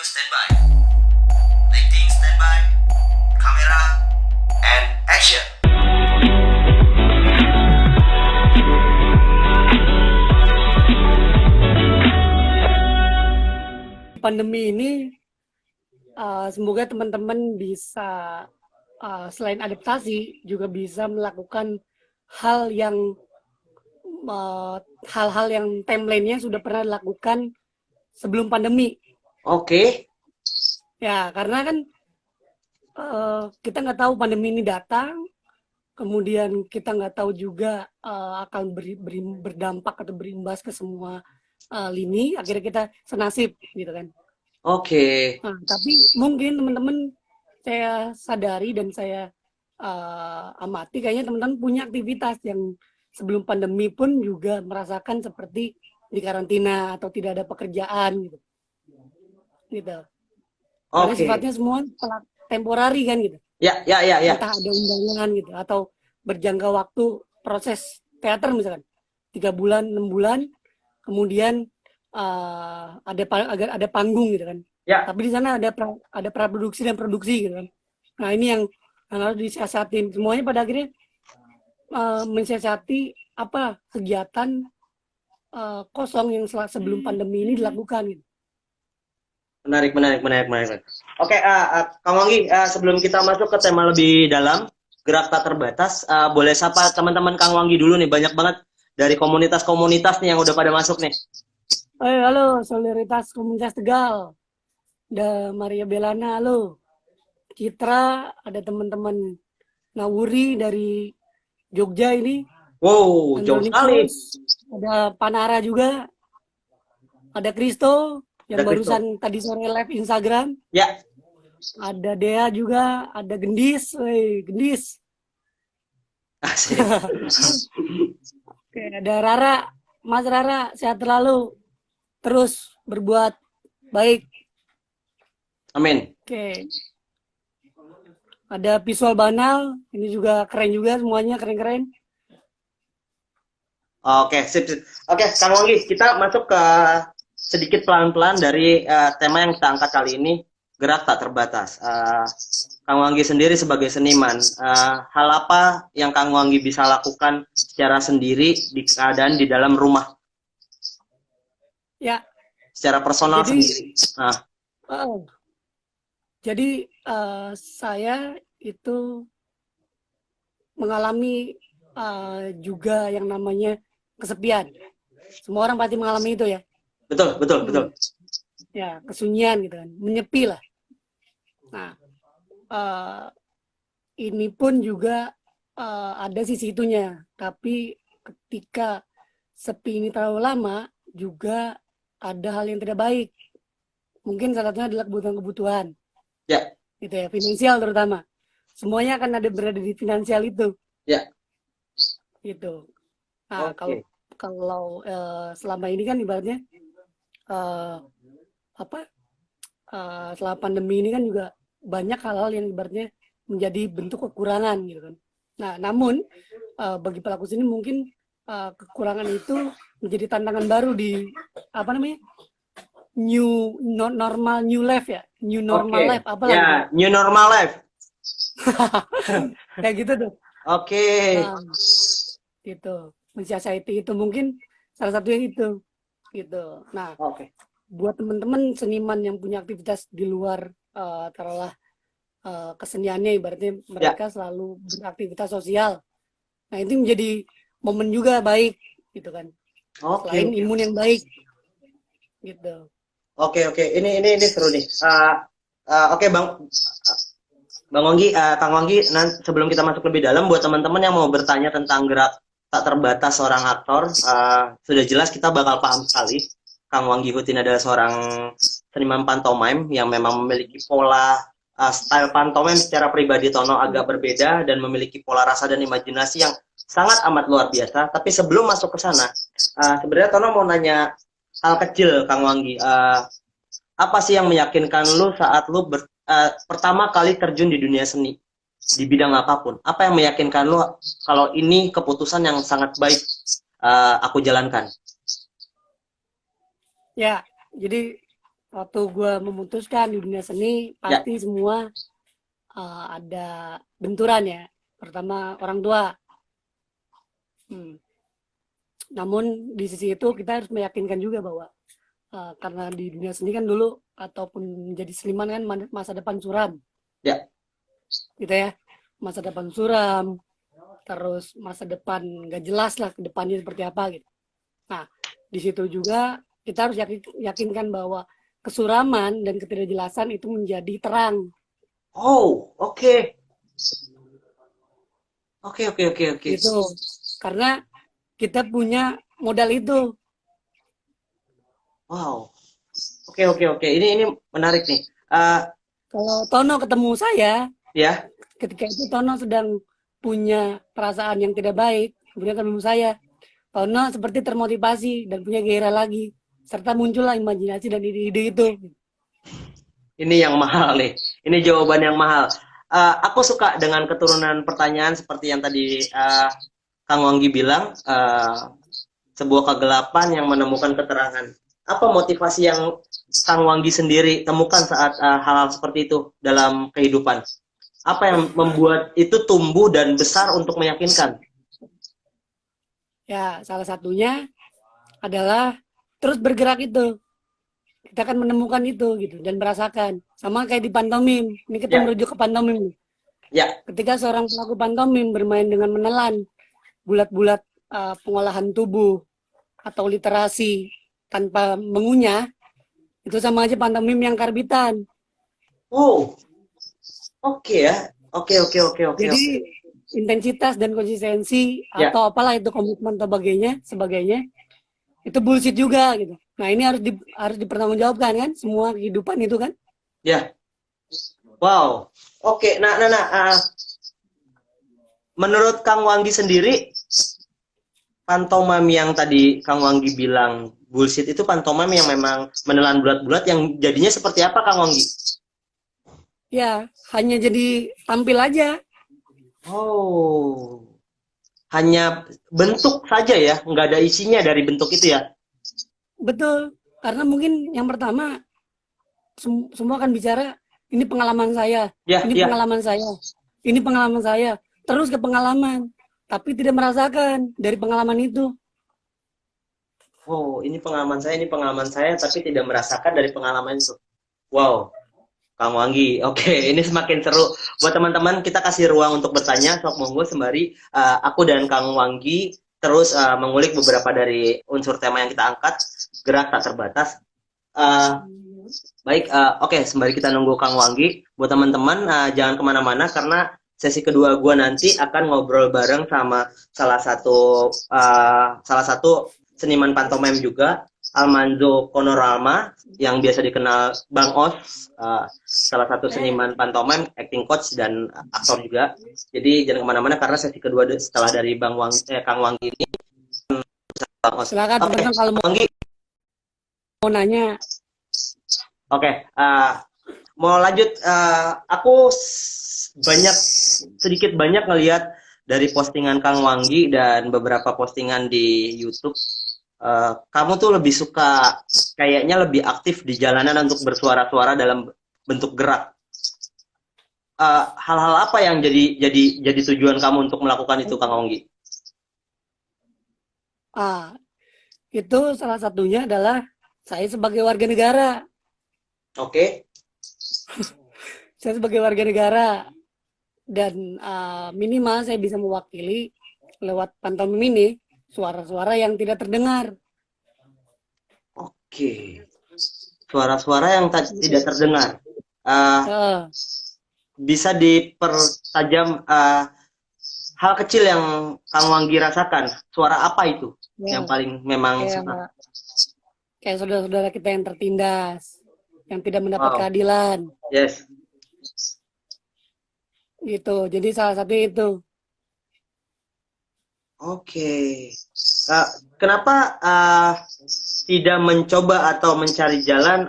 standby. Lighting standby. Kamera and action. Pandemi ini semoga teman-teman bisa selain adaptasi juga bisa melakukan hal yang hal-hal yang timeline-nya sudah pernah dilakukan sebelum pandemi. Oke. Ya, karena kan kita nggak tahu pandemi ini datang, kemudian kita nggak tahu juga akan berdampak atau berimbas ke semua lini, akhirnya kita senasib gitu kan. Oke. Nah, tapi mungkin teman-teman saya sadari dan saya amati kayaknya teman-teman punya aktivitas yang sebelum pandemi pun juga merasakan seperti di karantina atau tidak ada pekerjaan gitu. Karena Oke. sifatnya semua temporari kan gitu. Ya. Entah ada undangan gitu atau berjangka waktu proses teater misalkan 3 bulan, 6 bulan, kemudian ada panggung gitu kan. Ya. Tapi di sana ada praproduksi dan produksi gitu kan. Nah, ini yang harus disiasatin. Semuanya pada akhirnya mensiasati apa kegiatan kosong yang sebelum pandemi ini dilakukan gitu. Menarik. Oke, Kang Wanggi, sebelum kita masuk ke tema lebih dalam, gerak tak terbatas, boleh sapa teman-teman Kang Wanggi dulu nih, banyak banget dari komunitas-komunitas nih yang udah pada masuk nih. Halo, solidaritas komunitas Tegal. Ada Maria Belana, halo. Citra, ada teman-teman Nawuri dari Jogja ini. Wow, jauh sekali. Ada Panara juga. Ada Kristo yang barusan tadi sore live Instagram. Ya. Ada Dea juga, ada Gendis, Gendis. Asik. Oke, ada Rara, Mas Rara, sehat selalu. Terus berbuat baik. Amin. Oke. Ada visual banal, ini juga keren juga, semuanya keren-keren. Oke, sip. Oke, Kang Wanggi, kita masuk ke sedikit pelan-pelan dari tema yang kita angkat kali ini, gerak tak terbatas. Kang Wanggi sendiri sebagai seniman, hal apa yang Kang Wanggi bisa lakukan secara sendiri di keadaan di dalam rumah? Ya. Secara personal sendiri. Jadi saya itu mengalami juga yang namanya kesepian. Semua orang pasti mengalami itu ya. Betul. Ya, kesunyian gitu kan, menyepi lah. Nah, ini pun juga ada sisi itunya. Tapi ketika sepi ini terlalu lama, juga ada hal yang tidak baik. Mungkin salah satunya adalah kebutuhan-kebutuhan. Ya. Gitu ya, finansial terutama. Semuanya akan berada di finansial itu. Ya. Gitu. Nah, kalau selama ini kan ibaratnya setelah pandemi ini kan juga banyak hal-hal yang ibaratnya menjadi bentuk kekurangan gitu kan. Nah, namun bagi pelaku seni mungkin kekurangan itu menjadi tantangan baru di new life ya, new normal life apa lagi? Ya, new normal life. Kayak gitu tuh. Oke. Gitu. Mensiasati itu mungkin salah satu yang itu. Gitu. Nah, buat teman-teman seniman yang punya aktivitas di luar taruhlah keseniannya, ibaratnya mereka selalu beraktivitas sosial. Nah, itu menjadi momen juga baik gitu kan. Selain imun yang baik. Gitu. Oke. Ini seru nih. Oke, Bang Wanggi, Kang Wanggi, sebelum kita masuk lebih dalam, buat teman-teman yang mau bertanya tentang gerak tak terbatas seorang aktor, sudah jelas kita bakal paham sekali. Kang Wanggi Hutin adalah seorang seniman pantomime yang memang memiliki pola style pantomime secara pribadi Tono agak berbeda dan memiliki pola rasa dan imajinasi yang sangat amat luar biasa. Tapi sebelum masuk ke sana, sebenarnya Tono mau nanya hal kecil, Kang Wanggi. Apa sih yang meyakinkan lu saat lu pertama kali terjun di dunia seni di bidang apapun? Apa yang meyakinkan lu kalau ini keputusan yang sangat baik aku jalankan? Ya, jadi waktu gue memutuskan di dunia seni pasti semua ada benturan ya. Pertama orang tua. Namun di sisi itu kita harus meyakinkan juga bahwa karena di dunia seni kan dulu ataupun menjadi seniman kan masa depan suram. Ya. Gitu ya. Masa depan suram, terus masa depan nggak jelas lah ke depannya seperti apa gitu. Nah, di situ juga kita harus yakinkan bahwa kesuraman dan ketidakjelasan itu menjadi terang. Oh, oke. Oke. Gitu. Karena kita punya modal itu. Wow. Oke. Ini menarik nih. Kalau Tono ketemu saya, Ya. ketika itu Tono sedang punya perasaan yang tidak baik, kemudian ketemu saya, Tono seperti termotivasi dan punya gairah lagi, serta muncullah imajinasi dan ide-ide itu. Ini yang mahal nih. Ini jawaban yang mahal. Aku suka dengan keturunan pertanyaan seperti yang tadi Kang Wanggi bilang, sebuah kegelapan yang menemukan keterangan. Apa motivasi yang Kang Wanggi sendiri temukan saat hal-hal seperti itu dalam kehidupan? Apa yang membuat itu tumbuh dan besar untuk meyakinkan? Ya, salah satunya adalah terus bergerak itu. Kita akan menemukan itu gitu dan merasakan. Sama kayak di pantomim. Ini kita merujuk ke pantomim. Ya. Ketika seorang pelaku pantomim bermain dengan menelan bulat-bulat pengolahan tubuh atau literasi tanpa mengunyah, itu sama aja pantomim yang karbitan. Oh, oke ya. Oke. Jadi intensitas dan konsistensi atau apalah itu komitmen atau sebagainya itu bullshit juga gitu. Nah ini harus dipertanggungjawabkan kan semua kehidupan itu kan? Ya. Wow. Oke. Nah. Menurut Kang Wanggi sendiri, pantomim yang tadi Kang Wanggi bilang bullshit itu pantomim yang memang menelan bulat-bulat yang jadinya seperti apa Kang Wanggi? Ya, hanya jadi tampil aja. Oh. Hanya bentuk saja ya, nggak ada isinya dari bentuk itu ya? Betul, karena mungkin yang pertama semua akan bicara ini pengalaman saya, pengalaman saya, ini pengalaman saya, terus ke pengalaman, tapi tidak merasakan dari pengalaman itu. Oh, ini pengalaman saya, tapi tidak merasakan dari pengalaman itu. Wow, Kang Wanggi, oke, ini semakin seru. Buat teman-teman, kita kasih ruang untuk bertanya. Sok monggo sembari aku dan Kang Wanggi terus mengulik beberapa dari unsur tema yang kita angkat, gerak tak terbatas. Baik, oke, sembari kita nunggu Kang Wanggi. Buat teman-teman, jangan kemana-mana karena sesi kedua gue nanti akan ngobrol bareng sama salah satu seniman pantomim juga, Almanzo Konorama, yang biasa dikenal Bang Os, salah satu seniman pantomim, acting coach dan aktor juga. Jadi jangan kemana-mana karena sesi kedua setelah dari Kang Wanggi ini. Bang Os. Silakan teman-teman kalau mau nanya. Oke, mau lanjut. Aku sedikit banyak ngelihat dari postingan Kang Wanggi dan beberapa postingan di YouTube. Kamu tuh lebih suka, kayaknya lebih aktif di jalanan untuk bersuara-suara dalam bentuk gerak. Hal-hal apa yang jadi tujuan kamu untuk melakukan itu, Kang Wanggi? Itu salah satunya adalah saya sebagai warga negara. Oke. Saya sebagai warga negara dan minimal saya bisa mewakili lewat pantomim ini suara-suara yang tidak terdengar. Oke. Suara-suara yang tidak terdengar. Bisa dipertajam hal kecil yang Kang Wanggi rasakan. Suara apa itu yang paling memang kayak saudara-saudara kita yang tertindas, yang tidak mendapat keadilan. Yes. Gitu. Jadi salah satu itu. Oke. Kenapa tidak mencoba atau mencari jalan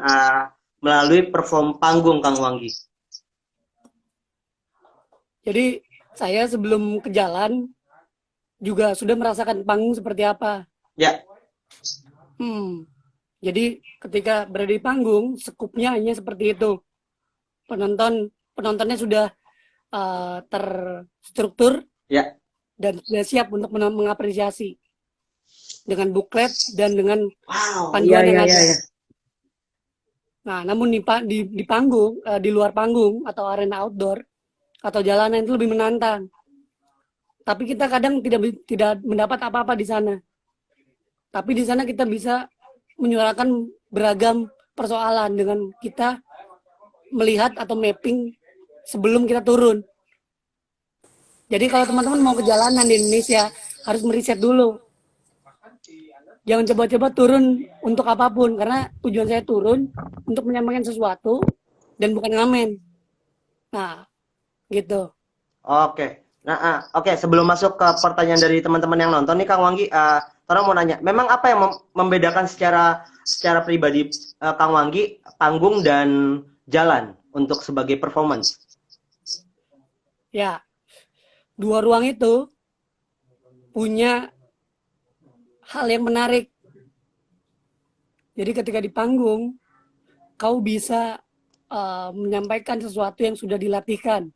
melalui perform panggung, Kang Wanggi? Jadi saya sebelum ke jalan juga sudah merasakan panggung seperti apa. Ya. Jadi ketika berada di panggung, skupnya hanya seperti itu. Penontonnya sudah terstruktur Ya. dan sudah siap untuk mengapresiasi dengan buklet dan dengan Wow. panduan yang Iya, ada. iya. Nah, namun di panggung, di luar panggung atau arena outdoor atau jalanan itu lebih menantang. Tapi kita kadang tidak mendapat apa-apa di sana. Tapi di sana kita bisa menyuarakan beragam persoalan dengan kita melihat atau mapping sebelum kita turun. Jadi kalau teman-teman mau ke jalanan di Indonesia, harus meriset dulu. Jangan coba-coba turun untuk apapun, karena tujuan saya turun untuk menyampaikan sesuatu dan bukan ngamen. Nah, gitu. Oke. Nah, oke, sebelum masuk ke pertanyaan dari teman-teman yang nonton nih Kang Wanggi, Torang mau nanya, memang apa yang membedakan secara pribadi Kang Wanggi panggung dan jalan untuk sebagai performance? Ya, dua ruang itu punya hal yang menarik. Jadi ketika di panggung, kau bisa menyampaikan sesuatu yang sudah dilatihkan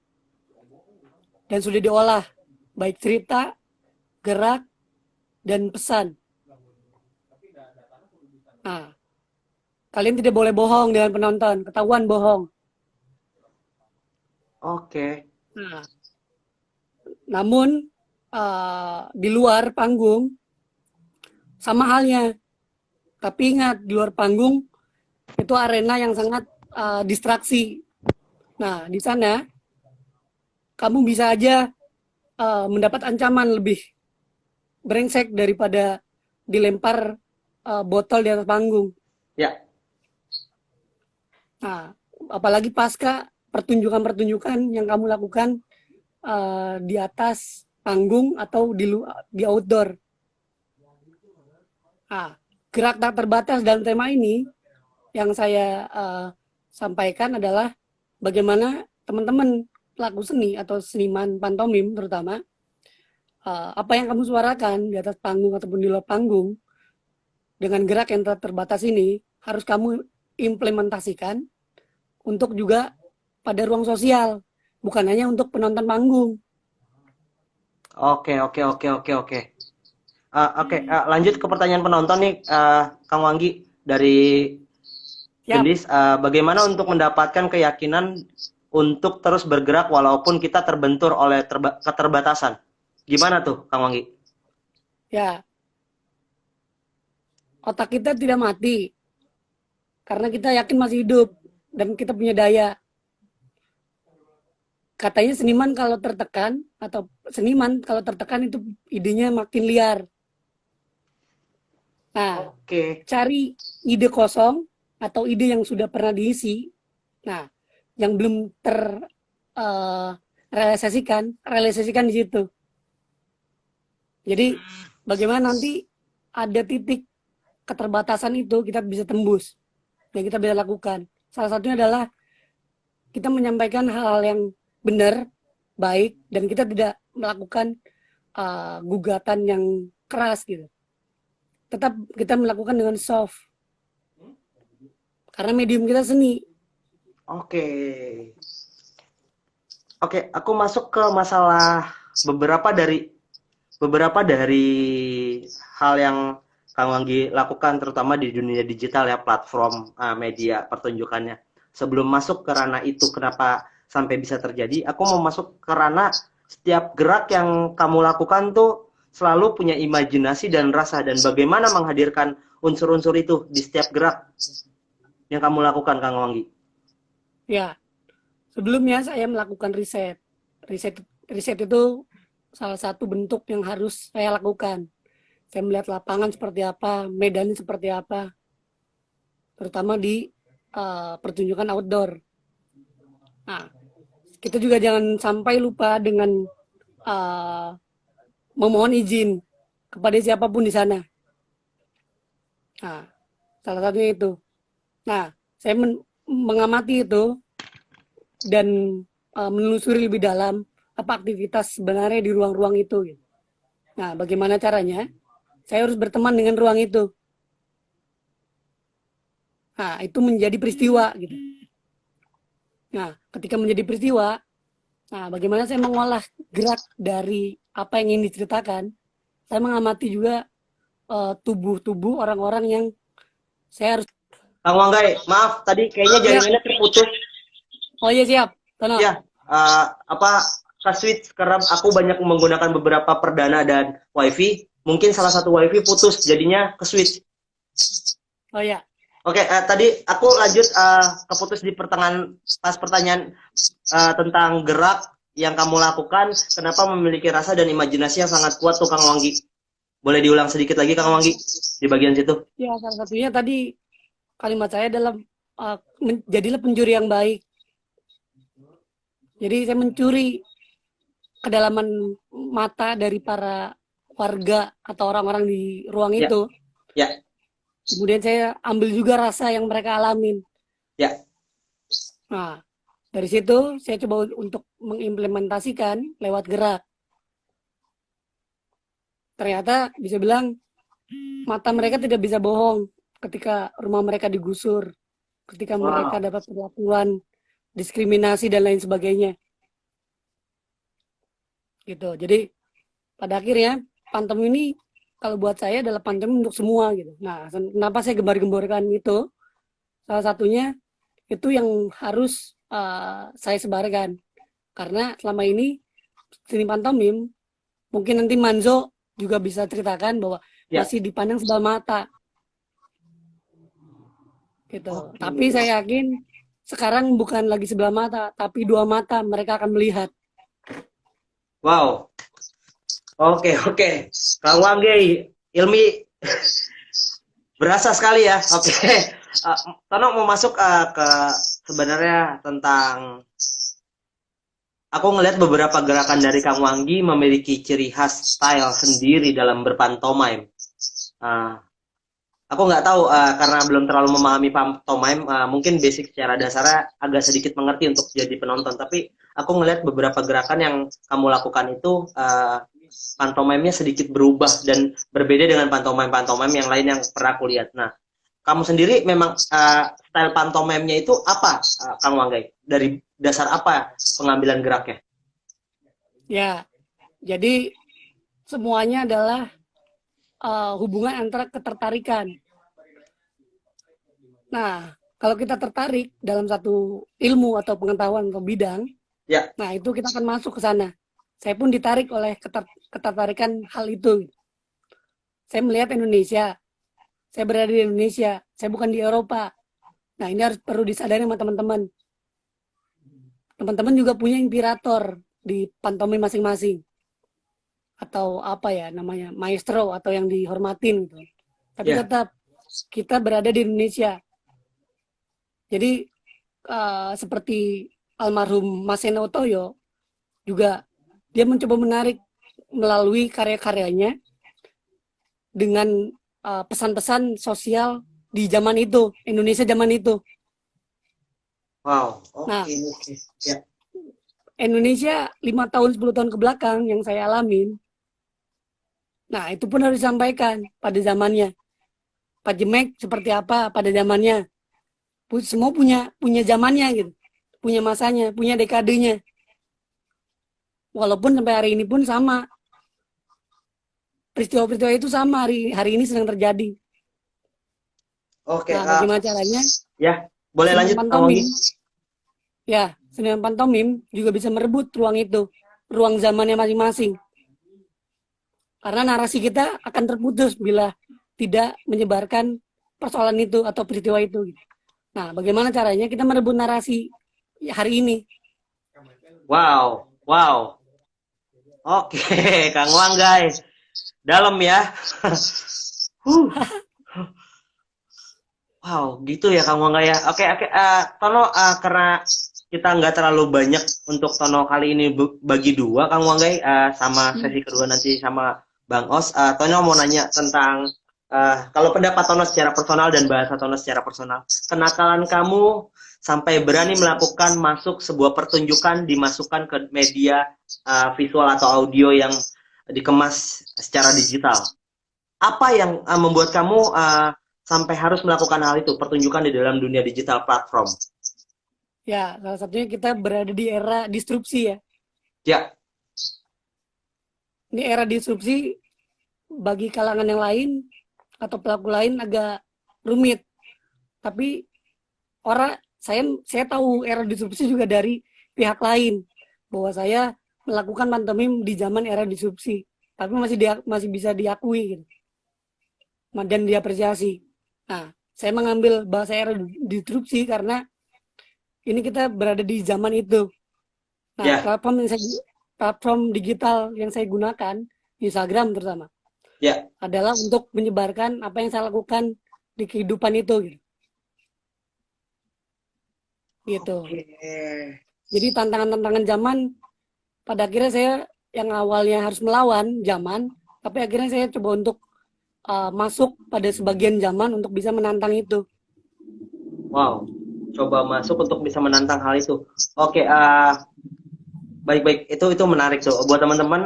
dan sudah diolah, baik cerita, gerak, dan pesan. Nah, kalian tidak boleh bohong dengan penonton, ketahuan bohong. Oke. Nah, namun di luar panggung sama halnya. Tapi ingat, di luar panggung itu arena yang sangat distraksi. Nah, di sana kamu bisa aja mendapat ancaman lebih brengsek daripada dilempar botol di atas panggung. Ya. Nah, apalagi pasca pertunjukan-pertunjukan yang kamu lakukan di atas panggung atau di outdoor. Nah, gerak tak terbatas dalam tema ini yang saya sampaikan adalah bagaimana teman-teman pelaku seni atau seniman pantomim terutama apa yang kamu suarakan di atas panggung ataupun di luar panggung dengan gerak yang tak terbatas ini harus kamu implementasikan untuk juga pada ruang sosial, bukan hanya untuk penonton panggung. Oke. Lanjut ke pertanyaan penonton nih, Kang Wanggi dari Gendis. Bagaimana untuk mendapatkan keyakinan untuk terus bergerak walaupun kita terbentur oleh keterbatasan? Gimana tuh, Kang Wanggi? Ya, otak kita tidak mati karena kita yakin masih hidup dan kita punya daya. Katanya seniman kalau tertekan itu idenya makin liar. Nah, cari ide kosong atau ide yang sudah pernah diisi. Nah, yang belum realisasikan di situ. Jadi, bagaimana nanti ada titik keterbatasan itu kita bisa tembus yang kita bisa lakukan. Salah satunya adalah kita menyampaikan hal-hal yang benar, baik, dan kita tidak melakukan gugatan yang keras gitu. Tetap kita melakukan dengan soft. Karena medium kita seni. Oke, aku masuk ke masalah beberapa dari hal yang Kang Wanggi lakukan terutama di dunia digital ya, platform media pertunjukannya. Sebelum masuk ke ranah itu, kenapa sampai bisa terjadi, aku mau masuk ke ranah setiap gerak yang kamu lakukan tuh selalu punya imajinasi dan rasa, dan bagaimana menghadirkan unsur-unsur itu di setiap gerak yang kamu lakukan, Kang Wanggi. Ya, sebelumnya saya melakukan riset. Riset itu salah satu bentuk yang harus saya lakukan. Saya melihat lapangan seperti apa, medannya seperti apa, terutama di pertunjukan outdoor. Nah, kita juga jangan sampai lupa dengan memohon izin kepada siapapun di sana. Nah, salah satunya itu. Nah, saya mengamati itu dan menelusuri lebih dalam apa aktivitas sebenarnya di ruang-ruang itu. Nah, bagaimana caranya? Saya harus berteman dengan ruang itu. Nah, itu menjadi peristiwa gitu. Nah, ketika menjadi peristiwa, nah bagaimana saya mengolah gerak dari apa yang ingin diceritakan, saya mengamati juga tubuh-tubuh orang-orang yang saya harus. Kang Wanggai, maaf tadi kayaknya jaringannya terputus. Oh iya siap, Tono. Ya, apa switch karena aku banyak menggunakan beberapa perdana dan wifi. Mungkin salah satu wifi putus, jadinya ke switch. Oh iya. Oke, tadi aku lanjut keputus di pertengahan pas pertanyaan tentang gerak yang kamu lakukan, kenapa memiliki rasa dan imajinasi yang sangat kuat tuh Kang Wanggi. Boleh diulang sedikit lagi Kang Wanggi di bagian situ? Ya, salah satunya tadi kalimat saya adalah jadilah pencuri yang baik. Jadi saya mencuri kedalaman mata dari para warga atau orang-orang di ruang itu. Ya. Kemudian saya ambil juga rasa yang mereka alamin. Ya. Nah, dari situ saya coba untuk mengimplementasikan lewat gerak. Ternyata bisa bilang mata mereka tidak bisa bohong ketika rumah mereka digusur, ketika mereka dapat perlakuan, diskriminasi dan lain sebagainya. Gitu. Jadi pada akhirnya pantom ini kalau buat saya adalah pantom untuk semua gitu. Nah, kenapa saya gembar-gemborkan itu? Salah satunya itu yang harus saya sebarkan. Karena selama ini seni pantomim, mungkin nanti Manzo juga bisa ceritakan bahwa masih dipandang sebelah mata. Gitu. Tapi saya yakin sekarang bukan lagi sebelah mata, tapi dua mata mereka akan melihat. Wow. Oke. Kang Wanggai, Ilmi berasa sekali ya. Oke. Tono mau masuk ke sebenarnya tentang aku ngelihat beberapa gerakan dari Kang Wanggi memiliki ciri khas style sendiri dalam berpantomime. Aku nggak tahu karena belum terlalu memahami pantomime, mungkin basic secara dasarnya agak sedikit mengerti untuk jadi penonton. Tapi aku ngelihat beberapa gerakan yang kamu lakukan itu pantomime-nya sedikit berubah dan berbeda dengan pantomime-pantomime yang lain yang pernah aku lihat. Nah, kamu sendiri memang style pantomime-nya itu apa, Kang Wanggai? Dari dasar apa pengambilan geraknya? Ya, jadi semuanya adalah hubungan antara ketertarikan. Nah, kalau kita tertarik dalam satu ilmu atau pengetahuan atau bidang, nah itu kita akan masuk ke sana. Saya pun ditarik oleh ketertarikan hal itu. Saya melihat Indonesia, saya berada di Indonesia, saya bukan di Eropa. Nah, ini harus perlu disadari sama teman-teman. Teman-teman juga punya inspirator di pantomim masing-masing. Atau apa ya namanya, maestro atau yang dihormatin gitu. Tapi tetap kita berada di Indonesia. Jadi seperti almarhum Mas Seno Otoyo juga dia mencoba menarik melalui karya-karyanya dengan pesan-pesan sosial di zaman itu, Indonesia zaman itu. Wow. Nah, Indonesia 5 tahun 10 tahun ke belakang yang saya alamin. Nah, itu pun harus disampaikan pada zamannya. Pak Jemek seperti apa pada zamannya. Semua punya zamannya gitu. Punya masanya, punya dekadenya. Walaupun sampai hari ini pun sama. Peristiwa-peristiwa itu sama hari ini sedang terjadi. Oke. Nah, bagaimana caranya? Ya, boleh lanjut pantomim. Ya, seniman pantomim juga bisa merebut ruang itu, ruang zamannya masing-masing. Karena narasi kita akan terputus bila tidak menyebarkan persoalan itu atau peristiwa itu. Nah, bagaimana caranya kita merebut narasi hari ini? Wow. Oke, Kang Wanggai. Dalam ya. Wow, gitu ya Kang Wanggai ya. Oke. Tono, karena kita nggak terlalu banyak untuk Tono kali ini bagi dua, Kang Wanggai, sama sesi kedua nanti sama Bang Os. Tono mau nanya tentang kalau pendapat Tono secara personal dan bahasa Tono secara personal, kenakalan kamu sampai berani melakukan masuk sebuah pertunjukan dimasukkan ke media visual atau audio yang dikemas secara digital. Apa yang membuat kamu sampai harus melakukan hal itu, pertunjukan di dalam dunia digital platform? Ya, salah satunya kita berada di era disrupsi ya. Ya, Ini era disrupsi bagi kalangan yang lain atau pelaku lain agak rumit. Tapi saya tahu era disrupsi juga dari pihak lain, bahwa saya melakukan pantomim di zaman era disrupsi, tapi masih bisa diakui gitu, dan diapresiasi. Nah, saya mengambil bahasa era disrupsi karena ini kita berada di zaman itu. Nah, Ya. platform digital yang saya gunakan, Instagram terutama, ya. adalah untuk menyebarkan apa yang saya lakukan di kehidupan itu gitu. Oke. Jadi tantangan-tantangan zaman, pada akhirnya saya yang awalnya harus melawan zaman, tapi akhirnya saya coba untuk masuk pada sebagian zaman untuk bisa menantang itu. Wow, coba masuk untuk bisa menantang hal itu. Oke, baik, itu menarik tuh. Buat teman-teman,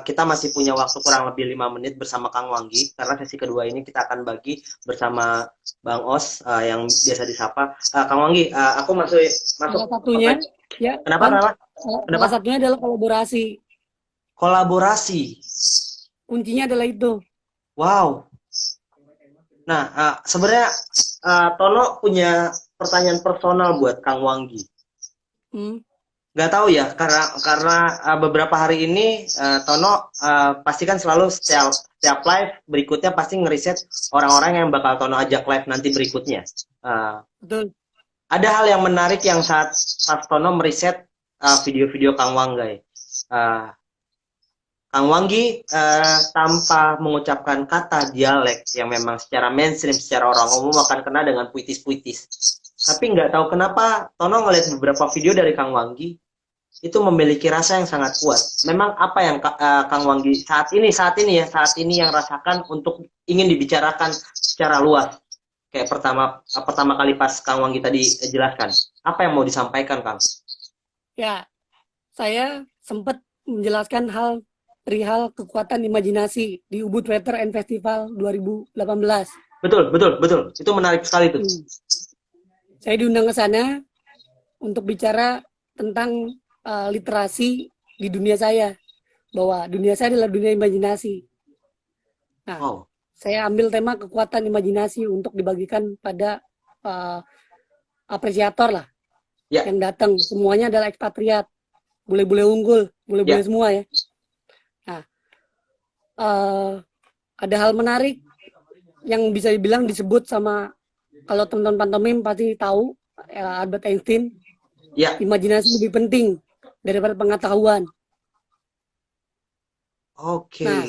kita masih punya waktu kurang lebih 5 menit bersama Kang Wanggi, karena sesi kedua ini kita akan bagi bersama Bang Os, yang biasa disapa. Kang Wanggi, aku masuk. Salah satunya, ya. Kenapa? Salah satunya adalah kolaborasi. Kolaborasi. Kuncinya adalah itu. Wow. Nah, sebenarnya Tono punya pertanyaan personal buat Kang Wanggi. Nggak tahu ya, karena beberapa hari ini Tono pasti kan selalu setiap live berikutnya pasti ngeriset orang-orang yang bakal Tono ajak live nanti berikutnya. Betul. Ada hal yang menarik yang saat Tono meriset video-video Kang Wanggi. Kang Wanggi tanpa mengucapkan kata dialek yang memang secara mainstream, secara orang umum akan kena dengan puitis-puitis. Tapi nggak tahu kenapa Tono ngeliat beberapa video dari Kang Wanggi itu memiliki rasa yang sangat kuat. Memang apa yang Kang Wanggi saat ini yang rasakan untuk ingin dibicarakan secara luas? Kayak pertama kali pas Kang Wanggi tadi jelaskan. Apa yang mau disampaikan, Kang? Ya, saya sempat menjelaskan perihal kekuatan imajinasi di Ubud Theater and Festival 2018. Betul. Itu menarik sekali tuh. Saya diundang ke sana untuk bicara tentang literasi di dunia saya, bahwa dunia saya adalah dunia imajinasi. Nah, saya ambil tema kekuatan imajinasi untuk dibagikan pada apresiator lah, yang datang. Semuanya adalah ekspatriat, bule-bule unggul, bule-bule semua ya. Nah, ada hal menarik yang bisa dibilang disebut sama, kalau teman-teman pantomim pasti tahu, Albert Einstein, imajinasi lebih penting daripada pengetahuan. Nah,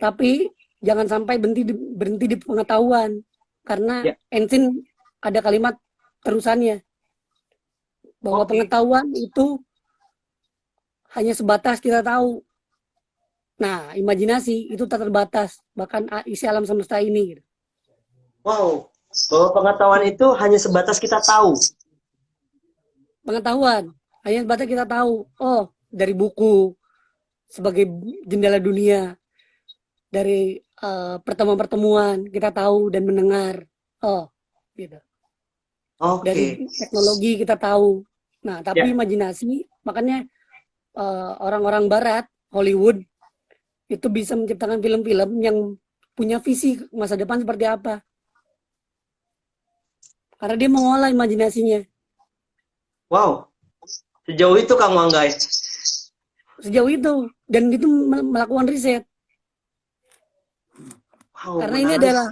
tapi jangan sampai berhenti di pengetahuan, karena Einstein ada kalimat terusannya, bahwa pengetahuan itu hanya sebatas kita tahu. Nah, imajinasi itu tak terbatas, bahkan isi alam semesta ini. Wow, bahwa pengetahuan itu hanya sebatas kita tahu. Pengetahuan hanya sebatas kita tahu. Oh, dari buku sebagai jendela dunia, dari pertemuan-pertemuan kita tahu dan mendengar. Oh, gitu. Dari teknologi kita tahu. Nah, tapi imajinasi, makanya orang-orang Barat, Hollywood, itu bisa menciptakan film-film yang punya visi masa depan seperti apa. Karena dia mengolah imajinasinya. Wow, sejauh itu Kang Wanggi. Sejauh itu, dan itu melakukan riset. Wow, karena ini adalah,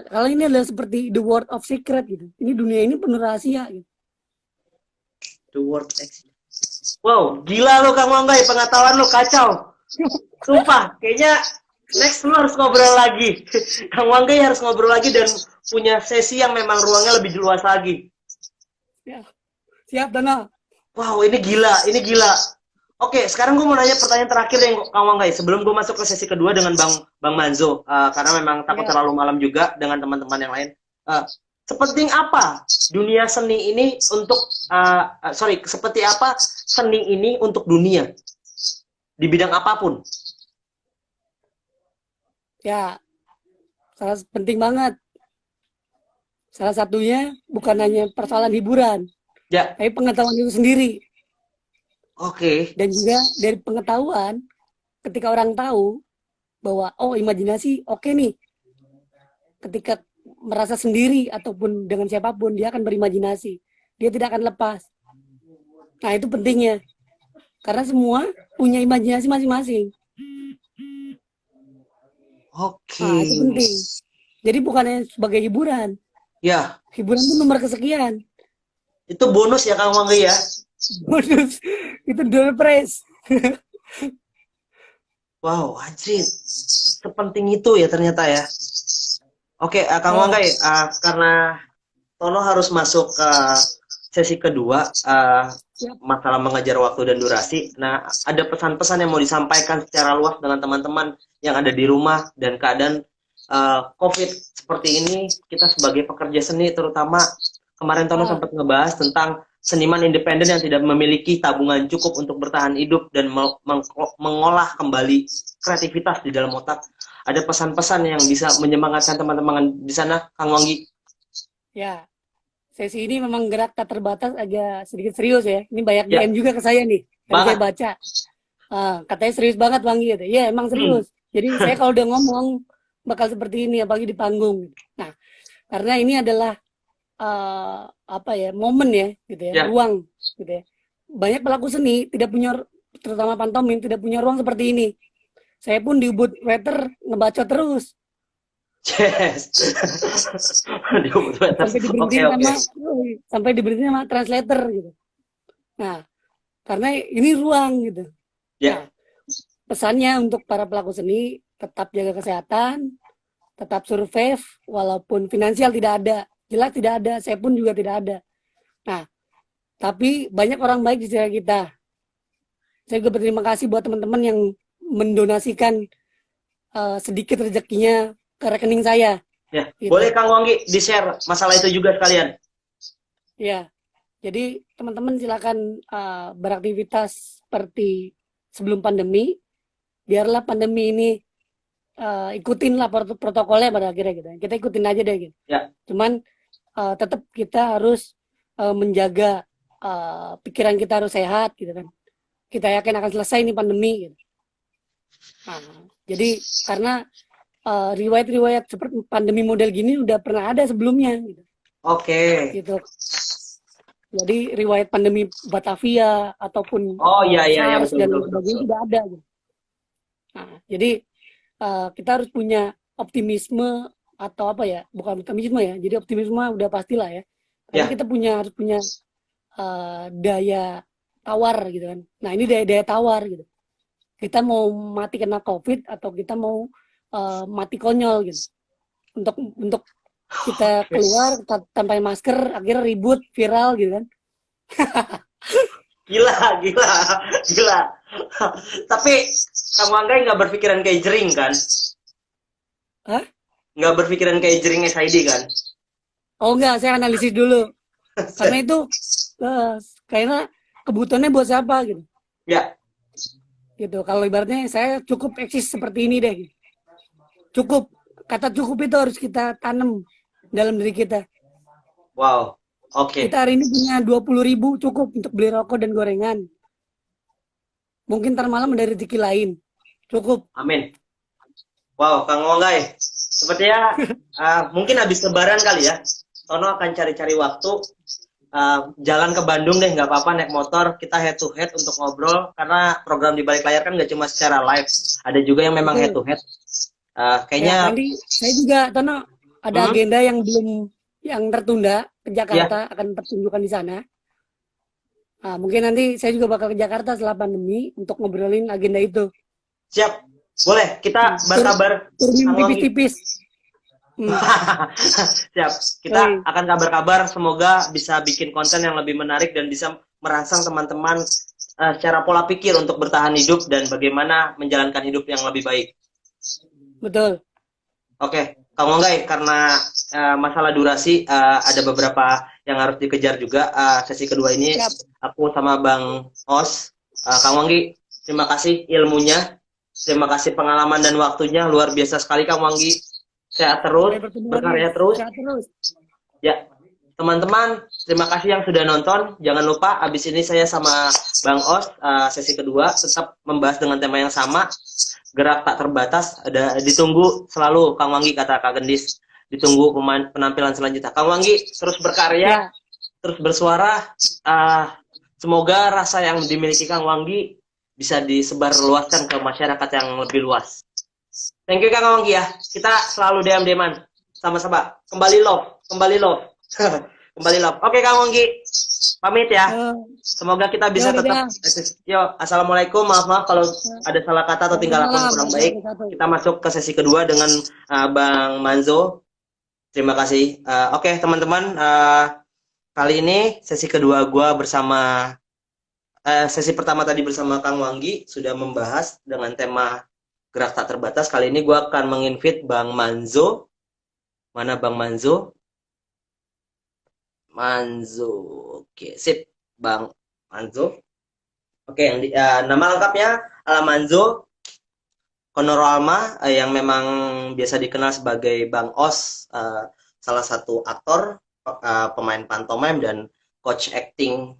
kalau ini adalah seperti the world of secret gitu. Ini dunia ini penuh rahasia. Gitu. The world of secret. Wow, gila lo Kang Wanggi, pengetahuan lo kacau. Sumpah, kayaknya next lu harus ngobrol lagi. Kang Wanggi harus ngobrol lagi dan punya sesi yang memang ruangnya lebih luas lagi. Ya. Siap, Dana. Wow, ini gila. Oke, sekarang gue mau nanya pertanyaan terakhir yang Kang Wanggi sebelum gue masuk ke sesi kedua dengan Bang Manzo, karena memang takut terlalu malam juga dengan teman-teman yang lain. Sepenting apa dunia seni ini untuk seperti apa seni ini untuk dunia di bidang apapun? Ya, sangat penting banget. Salah satunya bukan hanya persoalan hiburan, Ya, tapi pengetahuan itu sendiri. oke. Dan juga dari pengetahuan, ketika orang tahu bahwa oh imajinasi oke nih, ketika merasa sendiri ataupun dengan siapapun dia akan berimajinasi, dia tidak akan lepas. Nah itu pentingnya, karena semua punya imajinasi masing-masing. Oke. Nah itu penting. Jadi bukannya sebagai hiburan, Ya, hiburan itu nomor kesekian. itu bonus ya Kang Wanggi ya. Bonus itu door prize. Wow, anjir. Sepenting itu ya ternyata ya. Oke, Kang Oh, Wanggai, karena Tono harus masuk ke sesi kedua, siap. masalah mengejar waktu dan durasi. Nah, ada pesan-pesan yang mau disampaikan secara luas dengan teman-teman yang ada di rumah dan keadaan COVID seperti ini. Kita sebagai pekerja seni, terutama kemarin Tono Ah, sempat ngebahas tentang seniman independen yang tidak memiliki tabungan cukup untuk bertahan hidup dan mengolah kembali kreativitas di dalam otak. Ada pesan-pesan yang bisa menyemangatkan teman-teman di sana, Kang Wanggi? ya. Sesi ini memang gerak tak terbatas agak sedikit serius ya. Ini banyak Ya, DM juga ke saya nih. Tadi saya banget. baca. Katanya serius banget Bang gitu. Iya, emang Hmm, serius. Jadi saya kalau udah ngomong bakal seperti ini apalagi di panggung. Nah, karena ini adalah apa ya, momen ya gitu ya, ya. ruang gitu ya. Banyak pelaku seni tidak punya, terutama pantomim tidak punya ruang seperti ini. Saya pun di Ubud Wetter ngebacot terus Yes. Di Twitter. sampai Oke, diberhentiin oke. sampai diberhentiin sama translator gitu. Nah, karena ini ruang gitu. Nah, Ya, pesannya untuk para pelaku seni tetap jaga kesehatan, tetap survive walaupun finansial tidak ada. Jelas tidak ada, saya pun juga tidak ada. Nah, tapi banyak orang baik di sekitar kita. Saya juga berterima kasih buat teman-teman yang mendonasikan sedikit rezekinya ke rekening saya ya. gitu. Boleh Kang Wanggi di-share masalah itu juga sekalian. Ya, jadi teman-teman silakan beraktivitas seperti sebelum pandemi. Biarlah pandemi ini ikutinlah protokolnya pada akhirnya gitu. Kita ikutin aja deh gitu. Ya, Cuman tetap kita harus menjaga pikiran kita harus sehat gitu kan. Kita yakin akan selesai ini pandemi gitu. Nah, jadi karena riwayat-riwayat seperti pandemi model gini udah pernah ada sebelumnya gitu. oke. Gitu. Jadi riwayat pandemi Batavia ataupun Oh iya iya iya, SARS betul dan betul lain betul. sebagainya sudah ada gitu. Nah, jadi kita harus punya optimisme atau apa ya? Bukan optimisme ya. Jadi optimisme udah pastilah ya. Tapi Ya, kita harus punya daya tawar gitu kan. Nah, ini daya tawar gitu. Kita mau mati kena COVID atau kita mau mati konyol gitu. Untuk kita keluar tanpa masker, akhirnya ribut, viral gitu kan. gila, gila, gila. Tapi Kang Wanggai nggak berpikiran kayak jering kan? Hah? Nggak berpikiran kayak jering SID kan? Oh enggak, saya analisis dulu. Karena itu kayaknya kebutuhannya buat siapa gitu. Ya, Gitu. Kalau ibaratnya saya cukup eksis seperti ini deh. Gitu. Cukup. Kata cukup itu harus kita tanam dalam diri kita. wow. Oke. Kita hari ini punya 20.000 cukup untuk beli rokok dan gorengan. Mungkin ntar malam ada rezeki lain. Cukup. Amin. Wow, Kang Wanggai. Sepertinya mungkin habis lebaran kali ya. Tono akan cari-cari waktu jalan ke Bandung deh, nggak apa-apa naik motor, kita head to head untuk ngobrol, karena program di balik layar kan nggak cuma secara live, ada juga yang memang head to head. Ya, Kayaknya nanti saya juga Tono ada agenda yang belum yang tertunda ke Jakarta akan pertunjukan di sana. Nah, mungkin nanti saya juga bakal ke Jakarta setelah pandemi untuk ngobrolin agenda itu. siap, boleh kita berkabar. Turunin tipis-tipis. Siap, kita akan kabar-kabar, semoga bisa bikin konten yang lebih menarik dan bisa merangsang teman-teman secara pola pikir untuk bertahan hidup dan bagaimana menjalankan hidup yang lebih baik. Betul. Oke, Kang Wanggai, karena masalah durasi ada beberapa yang harus dikejar juga. Sesi kedua ini aku sama Bang Os. Kang Wanggi, terima kasih ilmunya, terima kasih pengalaman dan waktunya, luar biasa sekali Kang Wanggi. Sehat terus, berkarya terus. Ya, teman-teman, terima kasih yang sudah nonton. Jangan lupa, abis ini saya sama Bang Os, sesi kedua, tetap membahas dengan tema yang sama, gerak tak terbatas. Ada ditunggu selalu, Kang Wanggi, kata Kak Gendis. Ditunggu penampilan selanjutnya. Kang Wanggi, terus berkarya, Ya, terus bersuara. Semoga rasa yang dimiliki Kang Wanggi bisa disebarluaskan ke masyarakat yang lebih luas. Thank you Kang Wanggi ya. Kita selalu DM-DM-an. Sama-sama. Kembali love. Kembali love. Kembali love. Oke Kang Wanggi. Pamit ya. Semoga kita bisa tetap eksis. Yo, assalamualaikum. Maaf kalau ada salah kata atau tinggal laku kurang baik. Kita masuk ke sesi kedua dengan Bang Manzo. Terima kasih. Oke teman-teman. Kali ini sesi kedua gua bersama sesi pertama tadi bersama Kang Wanggi sudah membahas dengan tema gerak tak terbatas. Kali ini gua akan menginvite Bang Manzo. Mana Bang Manzo? Manzo. Oke, sip. Bang Manzo. Oke, nama lengkapnya Manzo Konoralma yang memang biasa dikenal sebagai Bang Os, salah satu aktor, pemain pantomime dan coach acting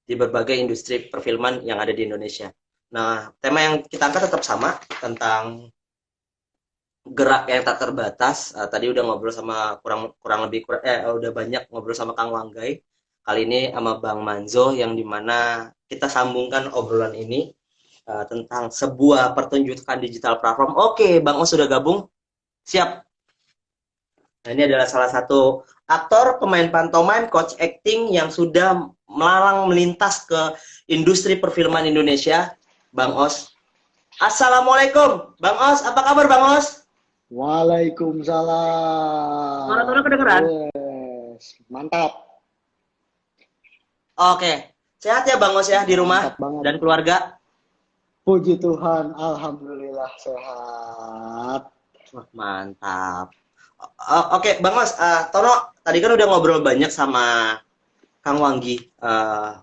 di berbagai industri perfilman yang ada di Indonesia. Nah, tema yang kita angkat tetap sama tentang gerak yang tak terbatas. Tadi udah ngobrol sama udah banyak ngobrol sama Kang Wanggai. Kali ini sama Bang Manzo yang dimana kita sambungkan obrolan ini tentang sebuah pertunjukan digital platform. Oke, Bang Os sudah gabung. Siap. Nah, ini adalah salah satu aktor, pemain pantomime, coach acting yang sudah melalang melintas ke industri perfilman Indonesia, Bang Os. Assalamualaikum, Bang Os. Apa kabar, Bang Os? Waalaikumsalam. Suara kedengeran? Yes, mantap. Oke, sehat ya Bang Os ya di rumah dan keluarga? Puji Tuhan, alhamdulillah sehat. Mantap. Oke, Bang Os, Tono tadi kan udah ngobrol banyak sama Kang Wanggi.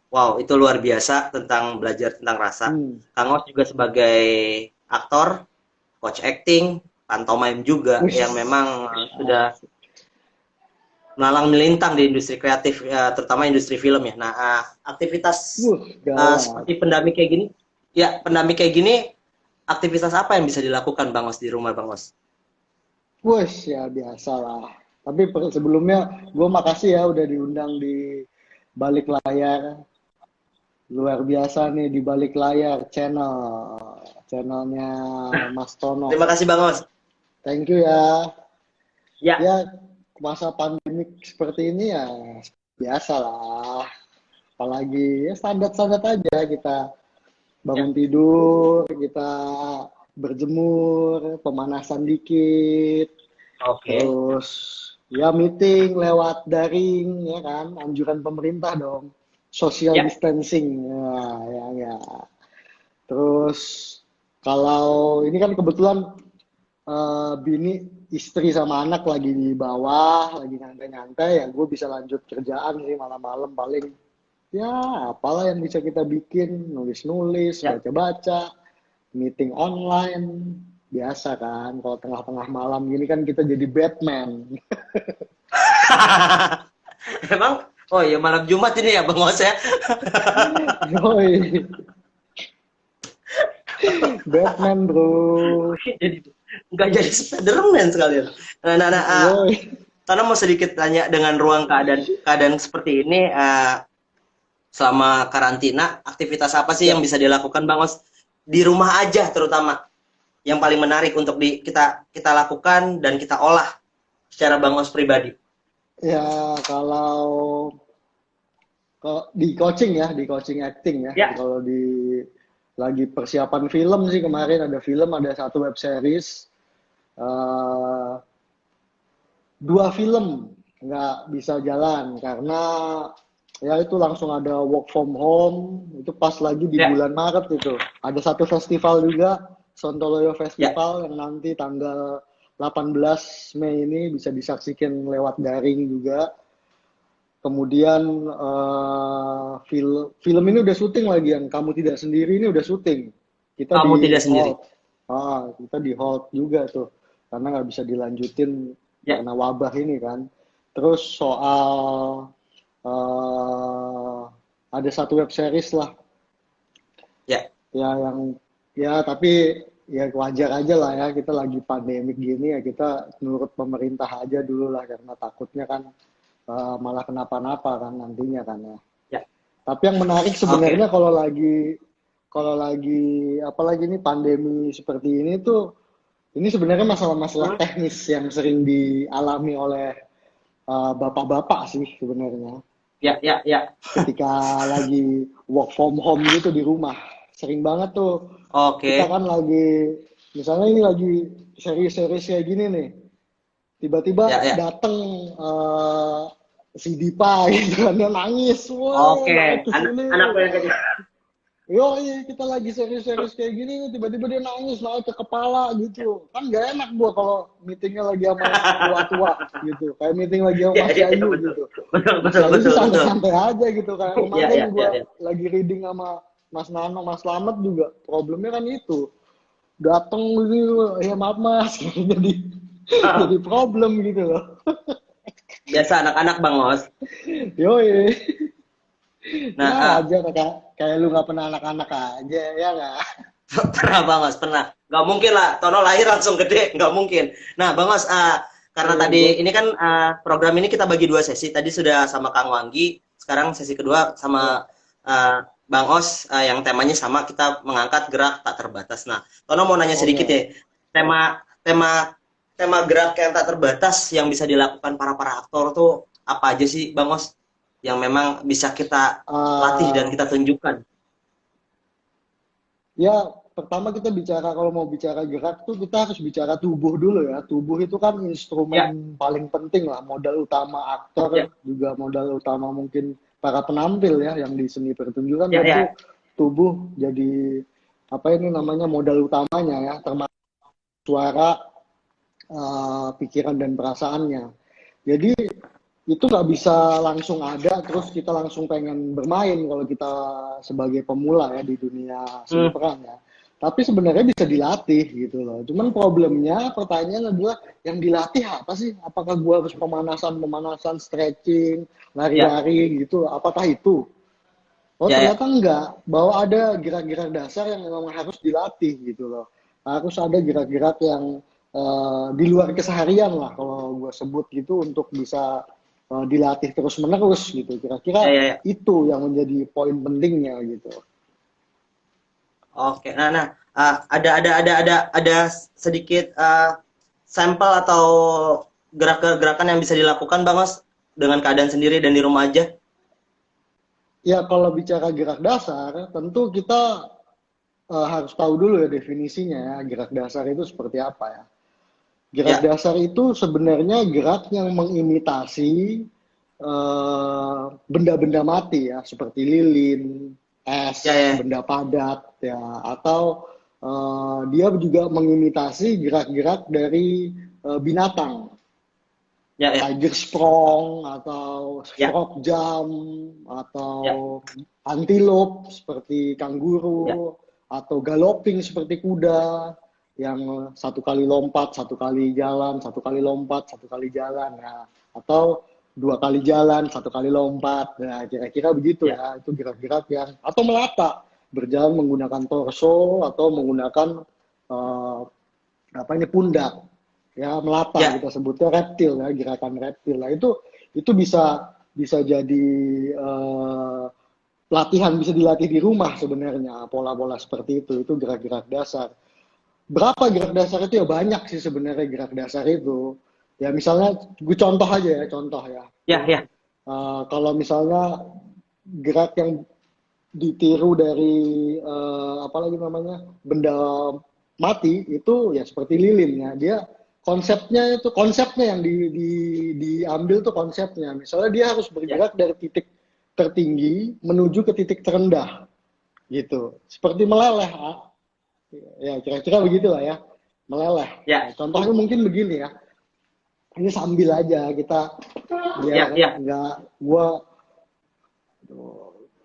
Wow, itu luar biasa tentang belajar tentang rasa. Kang Os juga sebagai aktor, coach acting, pantomime juga yang memang sudah melalang melintang di industri kreatif, terutama industri film ya. Nah, aktivitas seperti pendami kayak gini, aktivitas apa yang bisa dilakukan Bang Os di rumah Bang Os? Wes ya biasalah. Tapi sebelumnya gue makasih ya udah diundang di balik layar. Luar biasa nih di balik layar channelnya Mas Tono. Terima kasih Bang Os. Thank you ya. Ya. Ya masa pandemik seperti ini ya biasalah. Apalagi ya standar-standar aja kita bangun tidur, kita berjemur, pemanasan dikit. Terus ya meeting lewat daring ya kan, anjuran pemerintah dong. Social distancing. Ya. Terus kalau ini kan kebetulan bini, istri sama anak lagi di bawah, lagi nyantai-nyantai, ya gue bisa lanjut kerjaan sih malam-malam paling. Ya, apalah yang bisa kita bikin, nulis-nulis, baca-baca, meeting online, biasa kan. Kalau tengah-tengah malam gini kan kita jadi Batman. Emang? Oh iya, malam Jumat ini ya Bang Os ya? Yoi. Batman bro. Nggak jadi Spiderman sekalian. Karena mau sedikit tanya dengan ruang keadaan seperti ini, selama karantina, aktivitas apa sih yang bisa dilakukan Bang Os di rumah aja terutama yang paling menarik untuk kita lakukan dan kita olah secara Bang Os pribadi? Ya kalau di coaching ya, di coaching acting ya. Kalau lagi persiapan film sih, kemarin ada film, ada satu web series, 2 film nggak bisa jalan karena ya itu langsung ada work from home, itu pas lagi di bulan Maret itu. Ada satu festival juga, Sontoloyo Festival yang nanti tanggal 18 Mei ini bisa disaksikan lewat daring juga. Kemudian film ini udah syuting lagi, yang Kamu Tidak Sendiri ini udah syuting. Kamu Tidak Sendiri. Kita di hold juga tuh karena nggak bisa dilanjutin karena wabah ini kan. Terus soal ada satu web series lah, Ya, ya yang ya tapi ya wajar aja lah ya, kita lagi pandemik gini ya, kita nurut pemerintah aja dulu lah, karena takutnya kan malah kenapa-napa kan nantinya kan ya. ya. Tapi yang menarik sebenarnya kalau lagi apalagi ini pandemi seperti ini tuh, ini sebenarnya masalah-masalah teknis yang sering dialami oleh bapak-bapak sih sebenarnya. Ya, ya, ya. Ketika lagi work from home gitu di rumah, sering banget tuh Oke. kita kan lagi, misalnya ini lagi series-series kayak gini nih, tiba-tiba Ya, ya. dateng si Dipa gitu kan, dia nangis, wah Oke. naik ke sini. Anakku yang kecil. Yo, iya, kita lagi series-series kayak gini nih, tiba-tiba dia nangis, naik ke kepala gitu. Kan gak enak gua kalau meetingnya lagi sama tua-tua gitu. Kayak meeting lagi sama Ya, Mas ya, Yayu betul. gitu. Betul, Mas betul, Yayu betul, sih betul. santai-santai aja gitu. Kayak Ya, kemarin ya, gua ya, ya. lagi reading sama Mas Nano, Mas Slamet juga. Problemnya kan itu. Dateng gitu, ya maaf Mas, jadi problem gitu loh. Biasa anak-anak Bang Os. Yoi. Nah, Ya aja kayak lu nggak pernah anak-anak aja, ya nggak? pernah Bang Os, pernah. Nggak mungkin lah, Tono lahir langsung gede, nggak mungkin. Nah, Bang Os, karena tadi ini kan program ini kita bagi 2 sesi. Tadi sudah sama Kang Wanggi, sekarang sesi kedua sama Bang Os yang temanya sama, kita mengangkat gerak tak terbatas. Nah, Tono mau nanya sedikit ya, tema gerak yang tak terbatas yang bisa dilakukan para aktor tuh apa aja sih, Bang Os? Yang memang bisa kita latih dan kita tunjukkan. Ya, pertama kita bicara, kalau mau bicara gerak tuh kita harus bicara tubuh dulu ya. Tubuh itu kan instrumen paling penting lah, modal utama aktor, juga modal utama mungkin para penampil ya, yang di seni pertunjukan itu tubuh jadi apa ini namanya modal utamanya ya, termasuk suara, pikiran dan perasaannya. Jadi itu nggak bisa langsung ada terus kita langsung pengen bermain kalau kita sebagai pemula ya di dunia seni peran ya. Tapi sebenarnya bisa dilatih gitu loh. Cuman problemnya, pertanyaan adalah yang dilatih apa sih? Apakah gua harus pemanasan, stretching, lari-lari gitu? Apakah itu? Oh ternyata enggak. Bahwa ada gerak-gerak dasar yang memang harus dilatih gitu loh. Harus ada gerak-gerak yang di luar keseharian lah kalau gue sebut gitu, untuk bisa dilatih terus menerus gitu. Kira-kira itu yang menjadi poin pentingnya gitu. Oke, nah ada sedikit sampel atau gerakan yang bisa dilakukan Bang Os dengan keadaan sendiri dan di rumah aja. Ya kalau bicara gerak dasar, tentu kita harus tahu dulu ya definisinya ya, gerak dasar itu seperti apa ya. Gerak dasar itu sebenarnya gerak yang mengimitasi benda-benda mati ya, seperti lilin, es, benda padat ya, atau dia juga mengimitasi gerak-gerak dari binatang. Tiger sprong atau frog jump atau antelope seperti kanguru atau galloping seperti kuda yang 1 kali lompat, 1 kali jalan, 1 kali lompat, 1 kali jalan ya, atau 2 kali jalan, 1 kali lompat. Nah, kira-kira begitu ya. Itu gerak-gerak yang, atau melata, berjalan menggunakan torso atau menggunakan pundak. Ya, melata kita sebutnya reptil ya, gerakan reptil. Nah, itu bisa jadi latihan, bisa dilatih di rumah sebenarnya, pola-pola seperti itu gerak-gerak dasar. Berapa gerak dasar itu ya, banyak sih sebenarnya gerak dasar itu. Ya misalnya gue contoh aja ya, kalau misalnya gerak yang ditiru dari benda mati itu ya seperti lilin ya, dia konsepnya yang diambil tuh konsepnya. Misalnya dia harus bergerak dari titik tertinggi menuju ke titik terendah gitu, seperti meleleh. Ya kira-kira begitulah ya, meleleh. Contohnya mungkin begini ya, ini sambil aja kita biar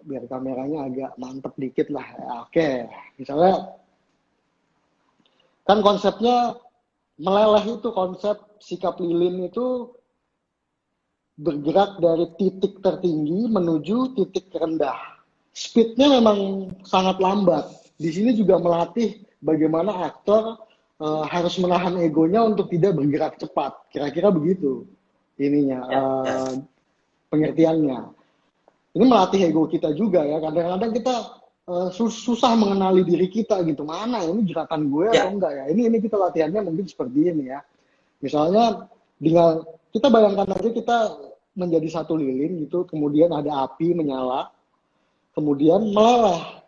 biar kameranya agak mantep dikit lah. Oke, misalnya kan konsepnya meleleh itu, konsep sikap lilin itu bergerak dari titik tertinggi menuju titik terendah. Speednya memang sangat lambat. Di sini juga melatih bagaimana aktor harus menahan egonya untuk tidak bergerak cepat. Kira-kira begitu ininya pengertiannya. Ini melatih ego kita juga ya. Kadang-kadang kita susah mengenali diri kita gitu. Mana ini gerakan gue atau enggak ya? Ini kita latihannya mungkin seperti ini ya. Misalnya dengan kita bayangkan aja kita menjadi satu lilin gitu, kemudian ada api menyala, kemudian meleleh.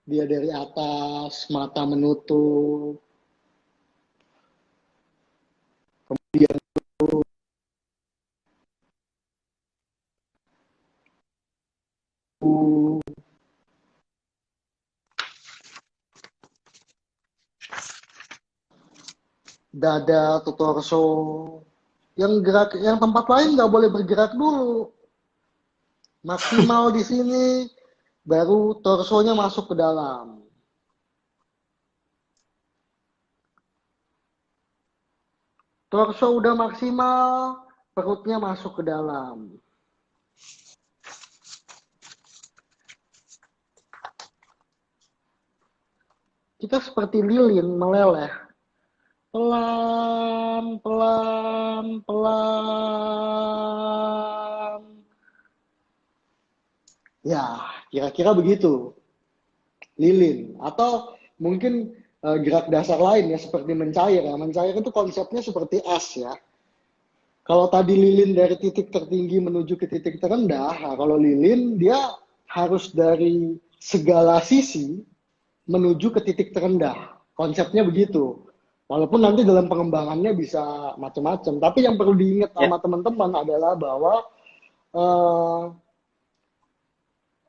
Dia dari atas, mata menutup, kemudian dada atau torso. Yang tempat lain nggak boleh bergerak dulu. Maksimal di sini, baru torsonya masuk ke dalam. Torso udah maksimal, perutnya masuk ke dalam. Kita seperti lilin meleleh. Pelan, pelan, pelan. Ya, kira-kira begitu. Lilin. Atau mungkin gerak dasar lain ya, seperti mencair. Ya. Mencair itu konsepnya seperti es ya. Kalau tadi lilin dari titik tertinggi menuju ke titik terendah, nah kalau lilin dia harus dari segala sisi menuju ke titik terendah. Konsepnya begitu. Walaupun nanti dalam pengembangannya bisa macam-macam. Tapi yang perlu diingat sama teman-teman adalah bahwa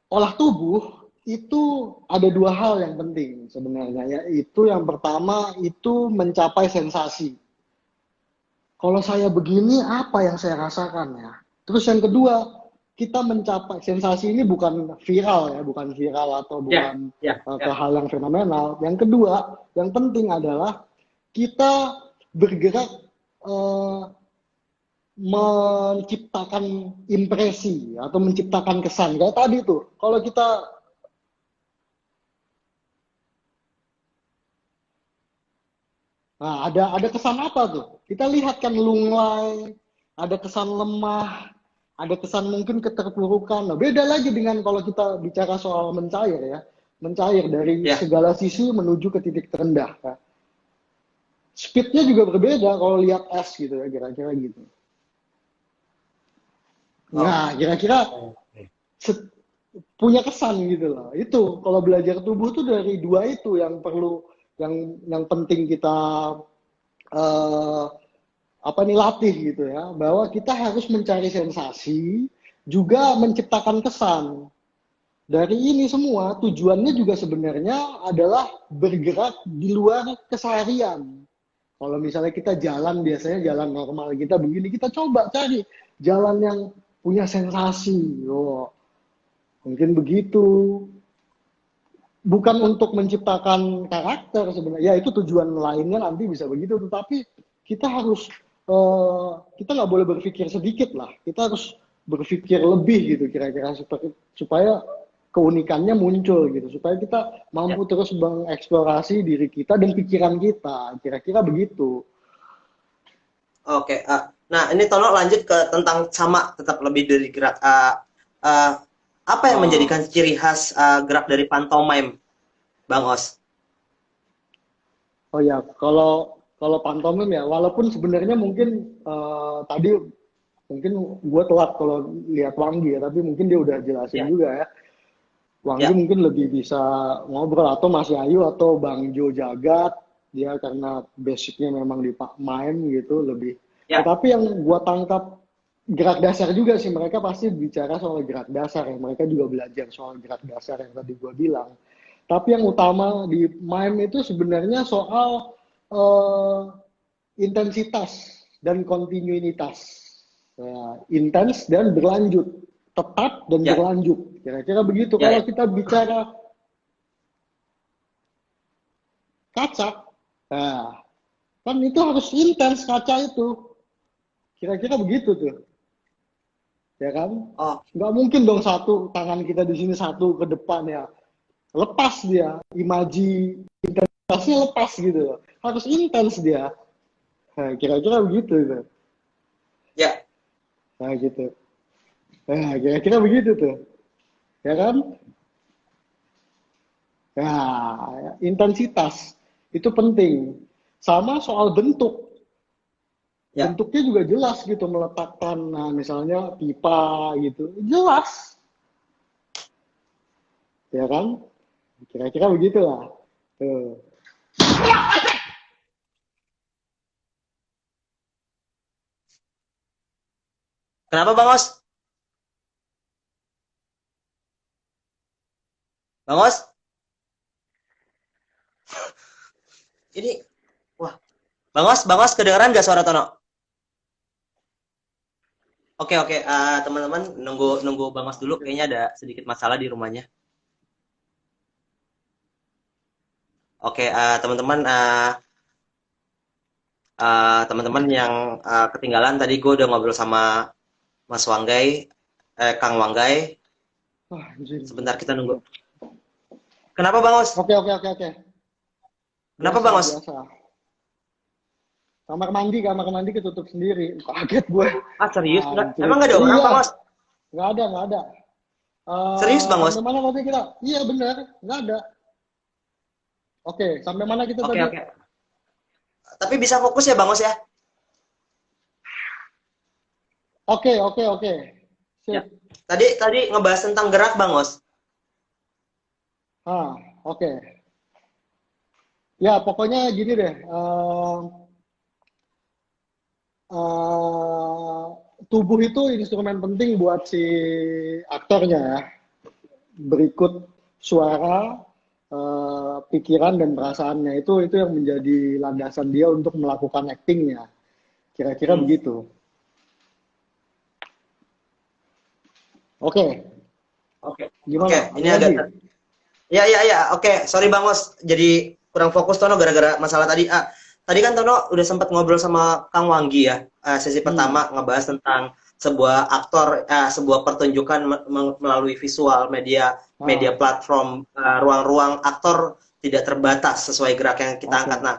olah tubuh itu ada dua hal yang penting sebenarnya. Yaitu yang pertama itu mencapai sensasi. Kalau saya begini, apa yang saya rasakan ya? Terus yang kedua, kita mencapai sensasi ini bukan viral ya, bukan viral atau bukan hal yang fenomenal. Yang kedua, yang penting adalah kita bergerak menciptakan impresi atau menciptakan kesan. Kayak tadi tuh, kalau kita ada kesan apa tuh? Kita lihat kan lunglai, ada kesan lemah, ada kesan mungkin keterpurukan. Nah, beda lagi dengan kalau kita bicara soal mencair ya. Mencair dari segala sisi menuju ke titik terendah. Kan? Speednya juga berbeda kalau lihat es gitu ya, kira-kira gitu. Nah, kira-kira punya kesan gitu loh. Itu kalau belajar tubuh tuh dari dua itu yang perlu, yang penting kita latih gitu ya. Bahwa kita harus mencari sensasi, juga menciptakan kesan. Dari ini semua tujuannya juga sebenarnya adalah bergerak di luar keseharian. Kalau misalnya kita jalan, biasanya jalan normal kita begini, kita coba cari jalan yang punya sensasi. Mungkin begitu. Bukan untuk menciptakan karakter sebenarnya. Ya itu tujuan lainnya nanti bisa begitu. Tetapi kita harus, kita nggak boleh berpikir sedikit lah. Kita harus berpikir lebih gitu kira-kira supaya keunikannya muncul gitu, supaya kita mampu terus mengeksplorasi diri kita dan pikiran kita, kira-kira begitu. Oke, nah ini Tono lanjut ke tentang sama tetap lebih dari gerak. Apa yang menjadikan ciri khas gerak dari pantomime, Bang Os? Oh ya, kalau pantomime ya, walaupun sebenarnya mungkin tadi mungkin gue telat kalau lihat Wanggi ya, tapi mungkin dia udah jelasin juga ya. Wanggi mungkin lebih bisa ngobrol, atau Mas Yayu atau Bang Jo Jagat, dia karena basicnya memang di main gitu lebih. Tetapi yang gua tangkap gerak dasar juga sih, mereka pasti bicara soal gerak dasar ya, mereka juga belajar soal gerak dasar yang tadi gua bilang. Tapi yang utama di mime itu sebenarnya soal intensitas dan kontinuitas, intens dan berlanjut, tetap dan berlanjut, kira-kira begitu. Kalau kita bicara kaca, kan itu harus intens kaca itu, kira-kira begitu tuh. ya kan? Oh, Nggak mungkin dong satu tangan kita di sini, satu ke depan ya. Lepas dia, intensitasnya lepas gitu. Harus intens dia. Nah, kira-kira begitu itu. ya. Nah, gitu. Nah, kira-kira begitu tuh. Ya kan? Nah, intensitas itu penting. Sama soal bentuk. Ya. Bentuknya juga jelas gitu, meletakkan, nah misalnya pipa gitu. Jelas. Ya kan? Kira-kira begitulah. Tuh. Kenapa Bang Os? Bang Os? Ini, wah. Bang Os kedengeran nggak suara Tono? Oke, oke. Teman-teman nunggu Bang Os dulu. Kayaknya ada sedikit masalah di rumahnya. Oke, teman-teman yang ketinggalan tadi gue udah ngobrol sama Mas Wanggai, Kang Wanggai. Wah, anjir. Sebentar kita nunggu. Kenapa Bang Os? Oke. Kenapa Biasa, Bang Os? biasa. Kamar mandi ketutup sendiri. Kaget gue. Serius? Anjir. Emang nggak ada orang Iya. Bang Os? Nggak ada. Serius Bang Os? Sampai mana tadi kita? Iya benar, nggak ada. Oke, sampai mana kita Oke, tadi? oke. Tapi bisa fokus ya Bang Os ya? Oke. Sip. Ya. Tadi ngebahas tentang gerak Bang Os. Oke. Ya, pokoknya gini deh. Tubuh itu instrumen penting buat si aktornya ya. Berikut suara, pikiran dan perasaannya itu yang menjadi landasan dia untuk melakukan aktingnya. Kira-kira begitu. Oke. Gimana? Oke, ini agak Ya. Oke, sorry Bang Os. Jadi kurang fokus Tono gara-gara masalah tadi. Tadi kan Tono udah sempat ngobrol sama Kang Wanggi ya. Sesi pertama ngebahas tentang sebuah aktor, sebuah pertunjukan melalui visual media platform, ruang-ruang aktor tidak terbatas sesuai gerak yang kita angkat. Nah,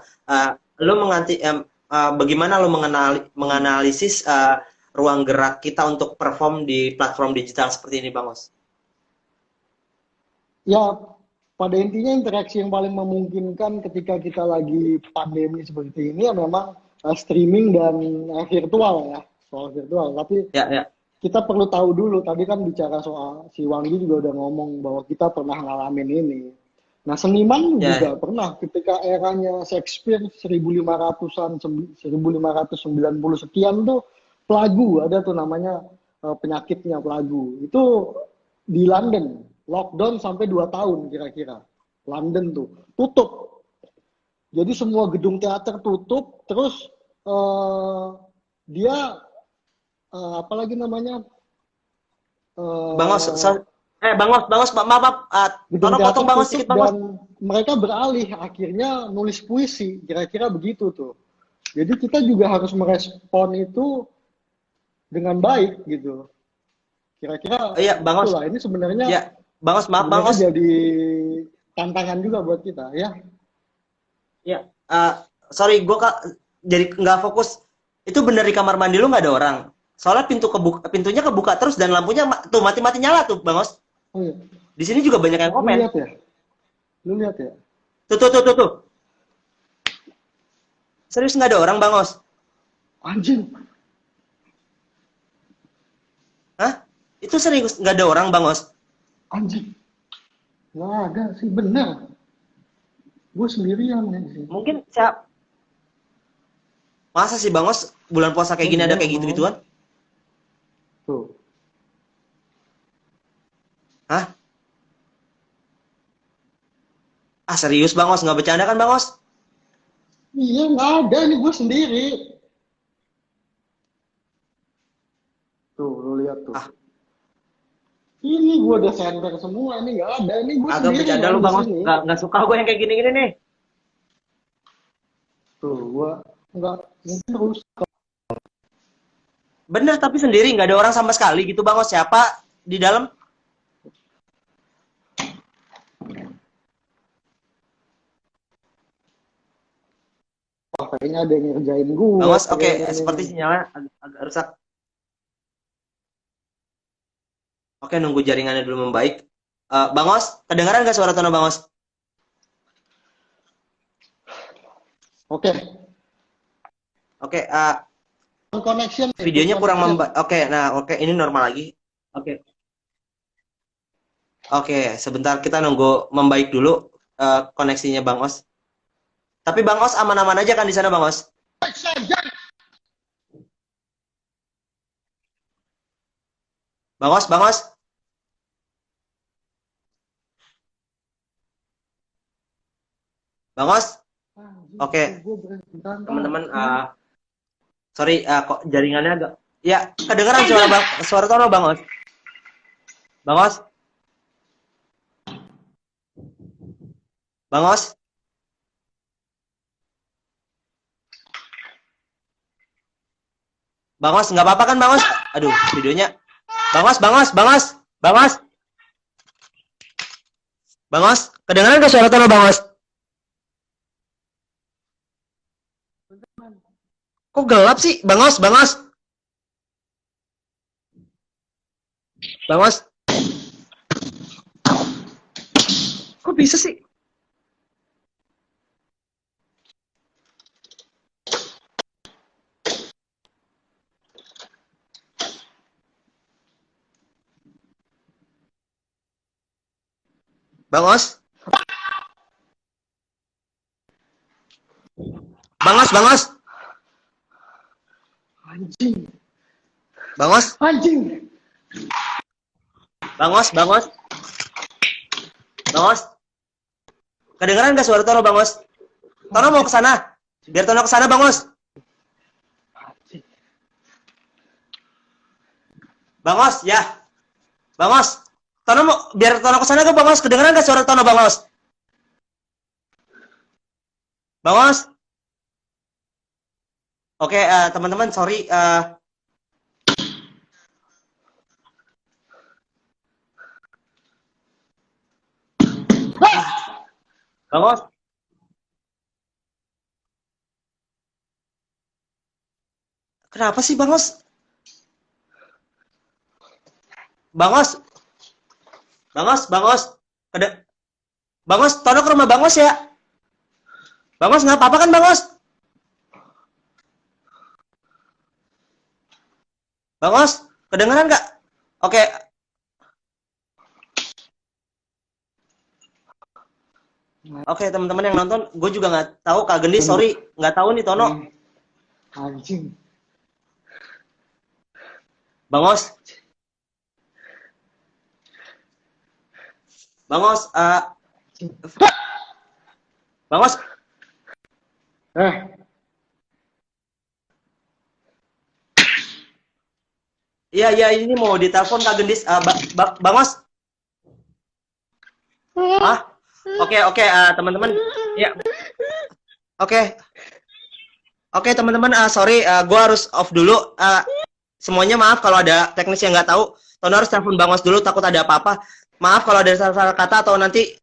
bagaimana lo menganalisis ruang gerak kita untuk perform di platform digital seperti ini, Bang Os? Ya, pada intinya interaksi yang paling memungkinkan ketika kita lagi pandemi seperti ini ya memang streaming dan virtual ya, soal virtual. Tapi kita perlu tahu dulu, tadi kan bicara soal, si Wanggi juga udah ngomong bahwa kita pernah ngalamin ini. Nah, seniman juga pernah ketika eranya Shakespeare 1500-an, 1590 sekian tuh plagu, ada tuh namanya penyakitnya plagu. Itu di London, lockdown sampai 2 tahun kira-kira. London tuh tutup. Jadi semua gedung teater tutup, terus dia apalagi namanya? Bang Os, maaf, tolong potong Bang Os sedikit Bang Os. Dan mereka beralih akhirnya nulis puisi, kira-kira begitu tuh. Jadi kita juga harus merespon itu dengan baik gitu. Kira-kira Bang Os. Itulah, ini sebenarnya Bang Os, maaf Bang Os. jadi tantangan juga buat kita ya. Ya, sorry, gue jadi nggak fokus. Itu bener di kamar mandi lu nggak ada orang? Soalnya pintunya kebuka terus dan lampunya tuh mati-mati nyala tuh, Bang Os. Oh iya. Di sini juga banyak yang komen. Lu lihat ya? Tuh. Serius nggak ada orang, Bang Os? Anjing. Hah? Itu serius nggak ada orang, Bang Os? Anjing. Nggak ada sih, bener. Gue sendirian sih. Mungkin siap. Masa sih Bang Os bulan puasa kayak gini ada kayak gitu-gituan? Tuh. Hah? Serius Bang Os, nggak bercanda kan Bang Os? Iya, nggak ada, ini gue sendiri. Tuh, lu lihat tuh. Ini gue udah center semua, ini nggak ada, ini gue sendiri. Agak bercanda lu Bang Os, nggak suka gue yang kayak gini-gini nih. Tuh, gue nggak, mungkin rusak. Bener, tapi sendiri, nggak ada orang sama sekali gitu Bang Os. Siapa di dalam? Wah, kayaknya ada yang ngerjain gue. Bang Os, oke, seperti sinyalnya agak rusak. Oke, nunggu jaringannya dulu membaik. Bang Os, kedengaran nggak suara Tono Bang Os? Oke. Oke, Connection. videonya kurang membaik. Oke, nah oke, ini normal lagi. Oke. Oke, sebentar kita nunggu membaik dulu koneksinya Bang Os. Tapi Bang Os aman-aman aja kan di sana Bang Os? Bang Os, Bang Os. Bang Os. Oke. Teman-teman, sorry, kok jaringannya agak, ya kedengeran suara Tono Bang Os. Bang Os. Bang Os. Bang Os, nggak apa-apa kan Bang Os? Aduh, videonya. Bang Os, Bang Os, Bang Os, Bang Os. Bang Os, kedengeran nggak suara Tono Bang Os? Kok gelap sih? Bang Os, Bang Os. Bang Os. Kok bisa sih? Bang Os. Bang Os, Bang Os. Anjing. Bang Os. Anjing. Bang Os, Bang Os. Bang Os. Kedengeran nggak suara Tono Bang Os? Tono mau ke sana. Biar Tono ke sana Bang Os. Bang Os, ya. Bang Os. Tono mau biar Tono ke sana ke Bang Os. Kedengeran nggak suara Tono Bang Os? Bang Os. Oke, teman-teman, sorry. Bang Os. Kenapa sih Bang Os? Bang Os. Bang Os, Bang Os. Bang Os, Tono ke rumah Bang Os ya. Bang Os, nggak apa-apa kan Bang Os? Bang Os, kedengeran nggak? Oke. Oke, teman-teman yang nonton, gue juga nggak tahu Kak Gendis, sorry, nggak tahu nih Tono. Anjing. Bang Os. Bang Os, Bang Os. Iya, iya, ini mau ditelepon Kak Gendis. Bang Os. Ah? Oke, teman-teman. Ya. Oke. Oke, teman-teman, sorry, gue harus off dulu. Semuanya maaf kalau ada teknis yang nggak tahu. Tono harus telepon Bang Os dulu, takut ada apa-apa. Maaf kalau ada salah-salah kata atau nanti